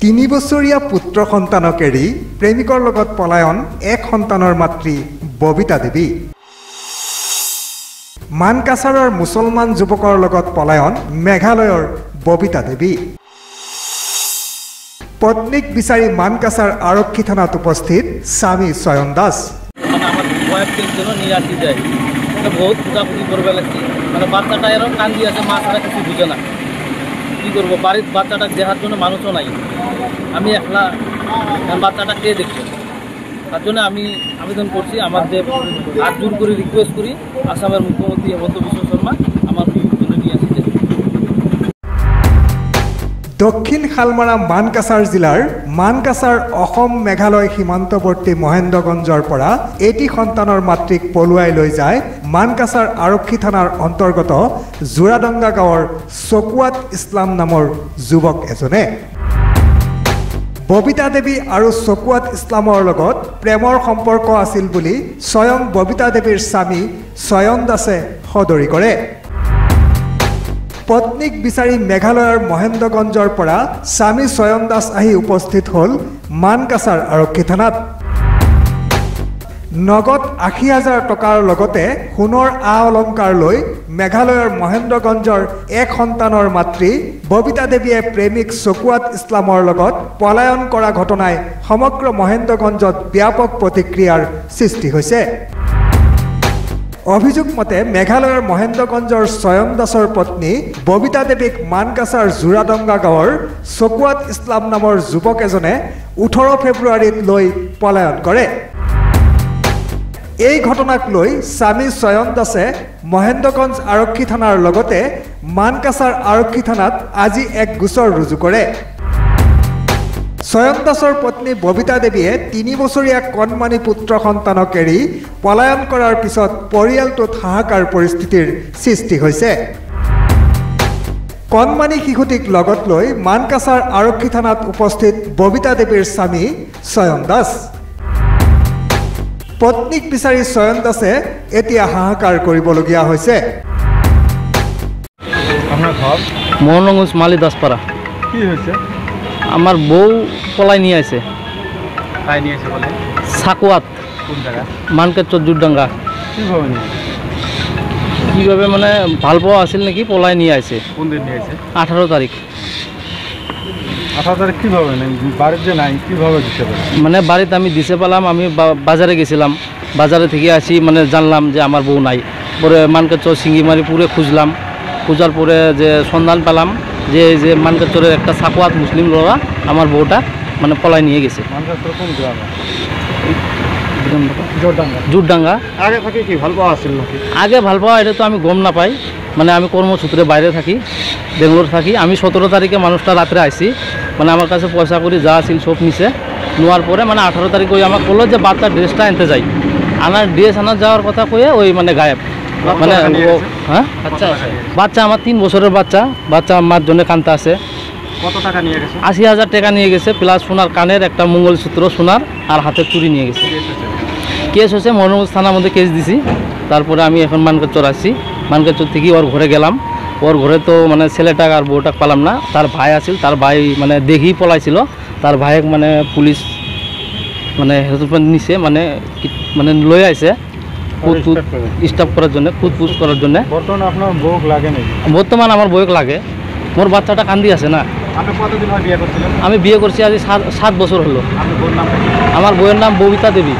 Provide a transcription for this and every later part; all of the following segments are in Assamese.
তিনি বছৰীয়া পুত্ৰ সন্তানক এৰি প্ৰেমিকৰ লগত পলায়ন এক সন্তানৰ মাতৃ ববিতা দেৱী। মানকাছাৰৰ মুছলমান যুৱকৰ লগত পলায়ন মেঘালয়ৰ ববিতা দেৱী। পত্নীক বিচাৰি মানকাছাৰ আৰক্ষী থানাত উপস্থিত স্বামী চয়ন দাস। বহুত খোঁজাখুঁজি করবে লাগছে মানে বাচ্চাটা এরকম কান্দি আছে মা ছাড়া কিছু বুঝে না কী করবো বাড়ির বাচ্চাটা দেখার জন্য মানুষও নাই আমি একলা বাচ্চাটা কে দেখবো তার জন্য আমি আবেদন করছি আমাদের হাত জোর করে রিকোয়েস্ট করি আসামের মুখ্যমন্ত্রী হেমন্ত বিশ্ব শর্মা আমার জন্য নিয়ে আসছে। দক্ষিণ শালমাৰা মানকাছাৰ জিলাৰ মানকাছাৰ অসম মেঘালয় সীমান্তৱৰ্তী মহেন্দ্ৰগঞ্জৰ পৰা এটি সন্তানৰ মাতৃক পলুৱাই লৈ যায় মানকাছাৰ আৰক্ষী থানাৰ অন্তৰ্গত জোৰাডংগা গাঁৱৰ চকুৱাত ইছলাম নামৰ যুৱক এজনে। ববিতা দেৱী আৰু চকুৱাত ইছলামৰ লগত প্ৰেমৰ সম্পৰ্ক আছিল বুলি স্বয়ং ববিতা দেৱীৰ স্বামী চয়ন দাসে সদৰি কৰে। পত্নীক বিচাৰি মেঘালয়ৰ মহেন্দ্ৰগঞ্জৰ পৰা স্বামী চয়ন দাস আহি উপস্থিত হ'ল মানকাছাৰ আৰক্ষী থানাত। নগদ ৮০,০০০ টকাৰ লগতে সোণৰ আ অলংকাৰ লৈ মেঘালয়ৰ মহেন্দ্ৰগঞ্জৰ এক সন্তানৰ মাতৃ ববিতা দেৱীয়ে প্ৰেমিক চকুৱাত ইছলামৰ লগত পলায়ন কৰা ঘটনাই সমগ্ৰ মহেন্দ্ৰগঞ্জত ব্যাপক প্ৰতিক্ৰিয়াৰ সৃষ্টি হৈছে। অভিযোগ মতে মেঘালয়ৰ মহেন্দ্ৰগঞ্জৰ চয়ন দাসৰ পত্নী ববিতা দেৱীক মানকাছাৰ জোৰাডংগা গাঁৱৰ চকুৱাত ইছলাম নামৰ যুৱক এজনে ১৮ ফেব্ৰুৱাৰীত লৈ পলায়ন কৰে। এই ঘটনাক লৈ স্বামী চয়ন দাসে মহেন্দ্ৰগঞ্জ আৰক্ষী থানাৰ লগতে মানকাছাৰ আৰক্ষী থানাত আজি এক গোচৰ ৰুজু কৰে। চয়ন দাসৰ পত্নী ববিতা দেৱীয়ে ৩ বছৰীয়া কণমানি পুত্ৰ সন্তানক এৰি পলায়ন কৰাৰ পিছত পৰিয়ালটোত হাহাকাৰ পৰিস্থিতিৰ সৃষ্টি হৈছে। কণমানি শিশুটিক লগত লৈ মানকাছাৰ আৰক্ষী থানাত উপস্থিত ববিতা দেৱীৰ স্বামী চয়ন দাস। পত্নীক বিচাৰি চয়ন দাসে এতিয়া হাহাকাৰ কৰিবলগীয়া হৈছে। মহেন্দ্ৰগঞ্জ মালি দাসপাৰা। কি হৈছে? আমার বউ পলাই নিয়ে আছে। তাই নিয়ে এসে বলে সাকুয়াত কোন জায়গা? মানকাছার জোরাডাঙ্গা। কিভাবে নিয়ে? কিভাবে মানে ভাল পাওয়া আছিল নাকি পলাই নিয়ে আছে। কোন দিন নিয়ে এসে? 18 তারিখ। 18 তারিখ কিভাবে বাড়িতে যে নাই কিভাবে দিতে পারে? মানে বাড়িতে আমি দিতে পেলাম, আমি বাজারে গেছিলাম, বাজারে থেকে আসি মানে জানলাম যে আমার বউ নাই। পরে মানকাছার সিঙ্গিমারি পুরে খুঁজলাম, খোঁজার পরে যে সন্ধান পেলাম যে যে মানকাছারের একটা সাকুয়াত মুসলিম লোক আমার বউটা মানে পলাই নিয়ে গেছে। মানকাছার কোন গ্রামে? জোরাডাঙ্গা। আগে থেকে কি ভাল পাওয়া আছিল নাকি? আগে ভাল পাওয়া এটা তো আমি গম না পাই, মানে আমি কর্মসূত্রে বাইরে থাকি, বেঙ্গলোর থাকি। আমি 17 তারিখে মানুষটা রাত্রে আসি, মানে আমার কাছে পয়সা করে যা আছিল সব নিছে। নেওয়ার পরে মানে 18 তারিখে ওই আমাকে বললো যে বাচ্চার ড্রেসটা আনতে যাই। আনার ড্রেস আনার যাওয়ার কথা কয়ে ওই মানে গায়েব। মানে হ্যাঁ বাচ্চা আমার 3 বছরের বাচ্চা। বাচ্চা আমার জন্য কানতে আছে। কত টাকা নিয়ে গেছে? ৮০,০০০ টাকা নিয়ে গেছে, প্লাস সোনার কানের একটা মঙ্গলসূত্র সোনার আর হাতের চুরি নিয়ে গেছে। কেস হচ্ছে মহেন্দ্রগঞ্জ থানার মধ্যে কেস দিছি। তারপরে আমি এখন মানকাছার আসছি। মানকাছার থেকে ওর ঘরে গেলাম। ওর ঘরে তো মানে ছেলেটা আর বউটা পালাম না। তার ভাই আছিল, তার ভাই মানে দেখি পলাইছিল। তার ভাইক মানে পুলিশ মানে হেল্পমেন্ট নিছে, মানে মানে লই আইছে স্টাফ করার জন্য, খুঁজপুজ করার জন্য। বর্তমানে আপনার বউ লাগে নাকি? বর্তমান আমার বউক লাগে। মোর বাচ্চাটা কান্দি আছে না। আপনি কতদিন হয় বিয়ে করছিলেন? আমি বিয়ে করছি আজ 7 বছর হলো। আপনার বউর নাম? আমার বউয়ের নাম ববিতা দেবী।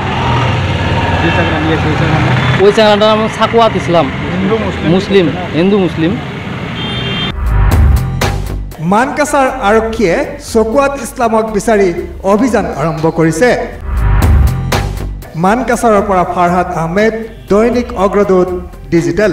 ওই চ্যানেলটার নাম সাকুয়াত ইসলাম। মুসলিম, হিন্দু মুসলিম। মানকাছাৰ আৰক্ষীয়ে চকুৱাত ইছলামক বিচাৰি অভিযান আৰম্ভ কৰিছে। মানকাছাৰৰ পৰা ফাৰহাদ আহমেদ, দৈনিক অগ্ৰদূত ডিজিটেল।